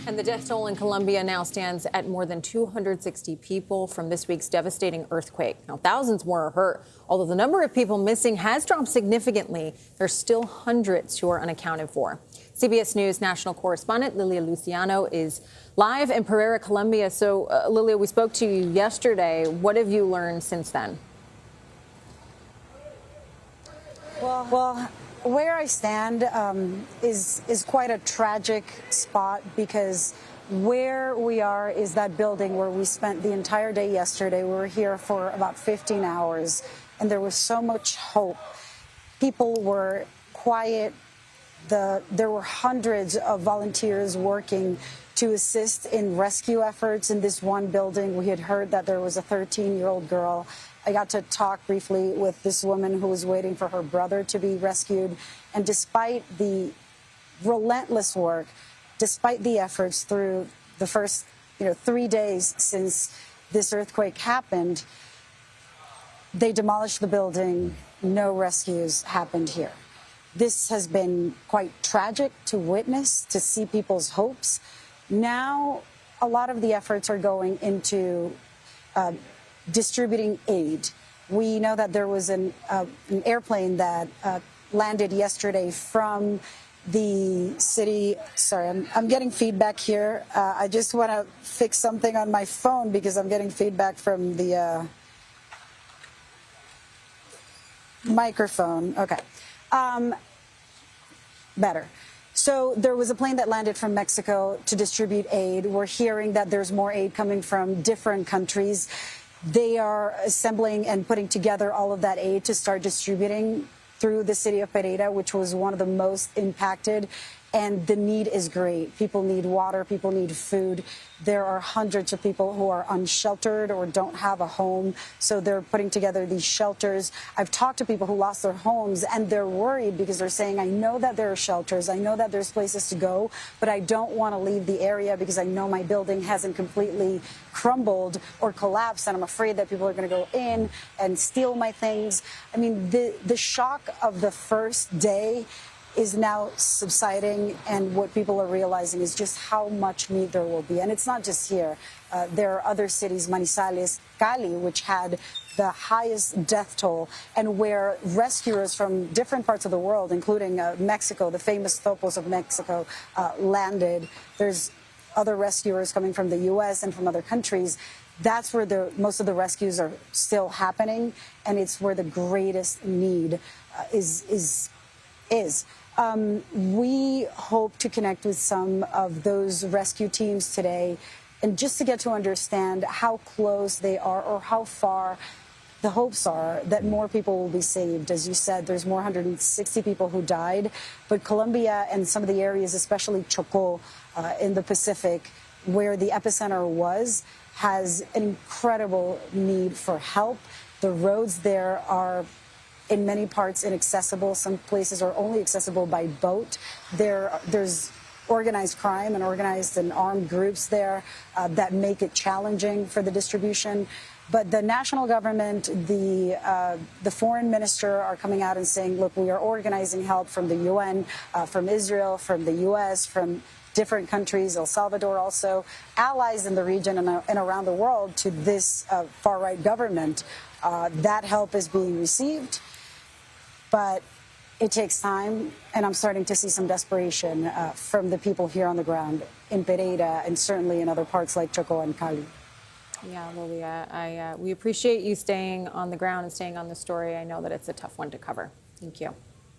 And the death toll in Colombia now stands at more than 260 people from this week's devastating earthquake. Now, thousands more are hurt. Although the number of people missing has dropped significantly, there's still hundreds who are unaccounted for. CBS News national correspondent Lilia Luciano is live in Pereira, Colombia. So, Lilia, we spoke to you yesterday. What have you learned since then? Well, where I stand is quite a tragic spot, because where we are is that building where we spent the entire day yesterday. We were here for about 15 hours, and there was so much hope. People were quiet. There were hundreds of volunteers working to assist in rescue efforts in this one building. We had heard that there was a 13-year-old girl. I got to talk briefly with this woman who was waiting for her brother to be rescued. And despite the relentless work, despite the efforts through the first 3 days since this earthquake happened, they demolished the building. No rescues happened here. This has been quite tragic to witness, to see people's hopes. Now, a lot of the efforts are going into distributing aid. We know that there was an airplane that landed yesterday from the city. Sorry, I'm getting feedback here. I just want to fix something on my phone because I'm getting feedback from the microphone. Okay. Better. So there was a plane that landed from Mexico to distribute aid. We're hearing that there's more aid coming from different countries. They are assembling and putting together all of that aid to start distributing through the city of Pereira, which was one of the most impacted. And the need is great. People need water. People need food. There are hundreds of people who are unsheltered or don't have a home. So they're putting together these shelters. I've talked to people who lost their homes, and they're worried because they're saying, I know that there are shelters. I know that there's places to go, but I don't want to leave the area because I know my building hasn't completely crumbled or collapsed, and I'm afraid that people are going to go in and steal my things. I mean, the shock of the first day is now subsiding, and what people are realizing is just how much need there will be. And it's not just here. There are other cities, Manizales, Cali, which had the highest death toll, and where rescuers from different parts of the world, including Mexico, the famous Topos of Mexico, landed. There's other rescuers coming from the U.S. and from other countries. That's where most of the rescues are still happening, and it's where the greatest need is. We hope to connect with some of those rescue teams today, and just to get to understand how close they are or how far the hopes are that more people will be saved. As you said, there's more 160 people who died, but Colombia and some of the areas, especially Chocó in the Pacific, where the epicenter was, has an incredible need for help. The roads there are in many parts inaccessible. Some places are only accessible by boat. There's organized crime and organized and armed groups there that make it challenging for the distribution. But the national government, the foreign minister are coming out and saying, look, we are organizing help from the UN, from Israel, from the U.S., from different countries, El Salvador also, allies in the region and around the world to this far-right government. That help is being received. But it takes time, and I'm starting to see some desperation from the people here on the ground in Pereira and certainly in other parts like Chocó and Cali. Yeah, Lilia, we appreciate you staying on the ground and staying on the story. I know that it's a tough one to cover. Thank you.